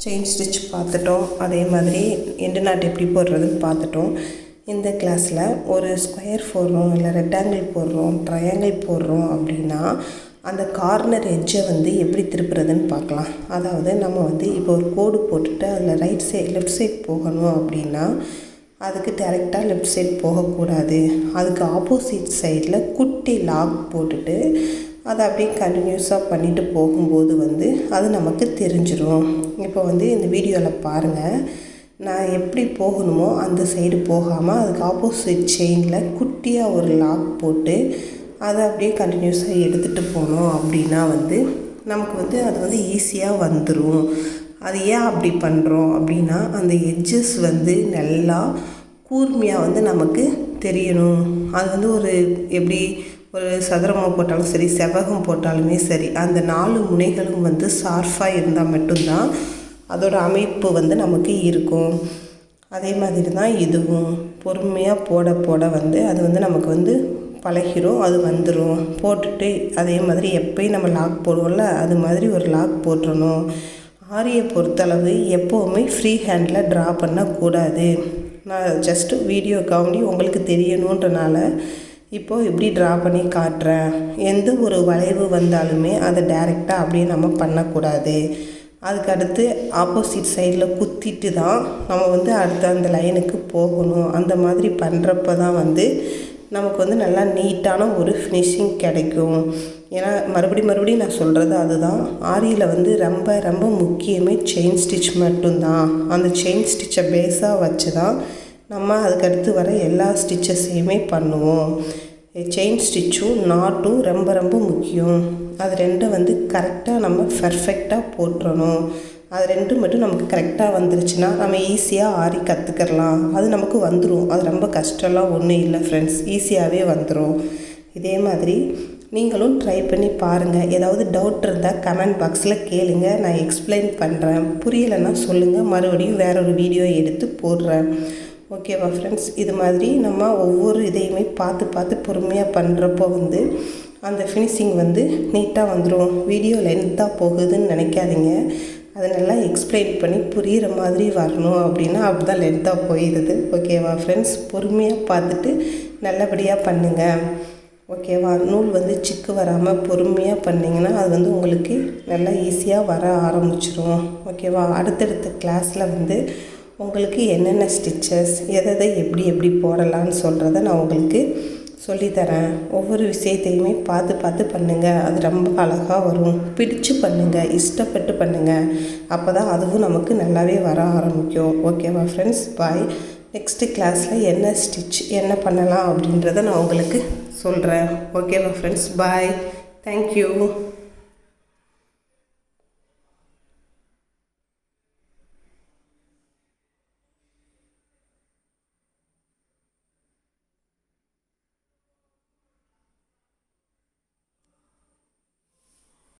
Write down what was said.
Chain stitch பார்த்துட்டோம். அதே மாதிரி எண்டு நாட் எப்படி போடுறதுன்னு பார்த்துட்டோம். இந்த கிளாஸில் ஒரு ஸ்கொயர் போடுறோம், இல்லை ரெக்டாங்கிள் போடுறோம், ட்ரையாங்கிள் போடுறோம் அப்படின்னா அந்த கார்னர் எட்ஜை எப்படி திருப்புறதுன்னு பார்க்கலாம். அதாவது நம்ம இப்போ ஒரு கோடு போட்டுட்டு அதில் லெஃப்ட் சைட் போகணும் அப்படின்னா அதுக்கு டைரெக்டாக லெஃப்ட் சைட் போகக்கூடாது. அதுக்கு ஆப்போசிட் சைடில் குட்டி லாக் போட்டுட்டு அதை அப்படியே கண்டினியூஸாக பண்ணிட்டு போகும்போது அது நமக்கு தெரிஞ்சிடும். இப்போ இந்த வீடியோவில் பாருங்கள், நான் எப்படி போகணுமோ அந்த சைடு போகாமல் அதுக்கு ஆப்போசிட் செயினில் குட்டியாக ஒரு லாக் போட்டு அதை அப்படியே கண்டினியூஸாக எடுத்துகிட்டு போனோம் அப்படின்னா நமக்கு அது ஈஸியாக வந்துடும். அது ஏன் அப்படி பண்ணுறோம் அப்படின்னா அந்த எட்ஜஸ் நல்லா கூர்மையாக நமக்கு தெரியணும். அது ஒரு எப்படி ஒரு சதுரமாக போட்டாலும் சரி, செவ்வகம் போட்டாலுமே சரி, அந்த 4 முனைகளும் ஷார்ப்பாக இருந்தால் மட்டும்தான் அதோட அமைப்பு நமக்கு இருக்கும். அதே மாதிரி தான் இதுவும் பொறுமையாக போட போட அது நமக்கு பழகிரும், அது வந்துடும். போட்டுட்டு அதே மாதிரி எப்போயும் நம்ம லாக் போடுவோம்ல, அது மாதிரி ஒரு லாக் போட்டுறணும். ஆரியை பொறுத்தளவு எப்போவுமே ஃப்ரீ ஹேண்டில் ட்ரா பண்ணக்கூடாது. நான் ஜஸ்ட்டு வீடியோ காமெடி உங்களுக்கு தெரியணுன்றனால இப்போது இப்படி ட்ரா பண்ணி காட்டுறேன். எந்த ஒரு வளைவு வந்தாலுமே அதை டைரெக்டாக அப்படியே நம்ம பண்ணக்கூடாது. அதுக்கடுத்து ஆப்போசிட் சைடில் குத்திட்டு தான் நம்ம அடுத்த அந்த லைனுக்கு போகணும். அந்த மாதிரி பண்ணுறப்ப தான் நமக்கு நல்லா நீட்டான ஒரு ஃபினிஷிங் கிடைக்கும். ஏன்னா மறுபடியும் நான் சொல்கிறது அதுதான், ஆரியில் ரொம்ப ரொம்ப முக்கியமே செயின் ஸ்டிச் மட்டும்தான். அந்த செயின் ஸ்டிச்சை பேஸாக வச்சு தான் நம்ம அதுக்கடுத்து வர எல்லா ஸ்டிச்சஸையுமே பண்ணுவோம். செயின் ஸ்டிச்சும் நாட்டும் ரொம்ப ரொம்ப முக்கியம். அது ரெண்டும் கரெக்டாக நம்ம பர்ஃபெக்டாக போட்டுறணும். அது ரெண்டும் மட்டும் நமக்கு கரெக்டாக வந்துருச்சுன்னா நம்ம ஈஸியாக ஆரி கற்றுக்கலாம். அது நமக்கு வந்துடும். அது ரொம்ப கஷ்டம்லாம் ஒன்றும் இல்லை ஃப்ரெண்ட்ஸ், ஈஸியாகவே வந்துடும். இதே மாதிரி நீங்களும் ட்ரை பண்ணி பாருங்கள். ஏதாவது டவுட் இருந்தால் கமெண்ட் பாக்ஸில் கேளுங்க, நான் எக்ஸ்பிளைன் பண்ணுறேன். புரியலைன்னா சொல்லுங்கள், மறுபடியும் வேறொரு வீடியோ எடுத்து போடுறேன். ஓகேவா ஃப்ரெண்ட்ஸ்? இது மாதிரி நம்ம ஒவ்வொரு இதையுமே பார்த்து பொறுமையாக பண்ணுறப்போ அந்த ஃபினிஷிங் நீட்டாக வந்துடும். வீடியோ லென்த்தாக போகுதுன்னு நினைக்காதீங்க. அதை நல்லா எக்ஸ்பிளைன் பண்ணி புரிகிற மாதிரி வரணும் அப்படின்னா அப்படி தான் லென்த்தாக போயிடுது. ஓகேவா ஃப்ரெண்ட்ஸ்? பொறுமையாக பார்த்துட்டு நல்லபடியாக பண்ணுங்கள். ஓகேவா? நூல் சிக்கு வராமல் பொறுமையாக பண்ணிங்கன்னா அது உங்களுக்கு நல்லா ஈஸியாக வர ஆரம்பிச்சிடும். ஓகேவா? அடுத்தடுத்த கிளாஸில் உங்களுக்கு என்னென்ன ஸ்டிச்சஸ் எதை எப்படி போடலான்னு சொல்கிறத நான் உங்களுக்கு சொல்லித்தரேன். ஒவ்வொரு விஷயத்தையுமே பார்த்து பண்ணுங்கள். அது ரொம்ப அழகாக வரும். பிடிச்சு பண்ணுங்கள், இஷ்டப்பட்டு பண்ணுங்கள். அப்போ தான் அதுவும் நமக்கு நல்லாவே வர ஆரம்பிக்கும். ஓகேவா ஃப்ரெண்ட்ஸ்? பாய். நெக்ஸ்ட்டு கிளாஸில் என்ன ஸ்டிச் என்ன பண்ணலாம் அப்படின்றத நான் உங்களுக்கு சொல்கிறேன். ஓகேவா ஃப்ரெண்ட்ஸ்? பாய். தேங்க்யூ.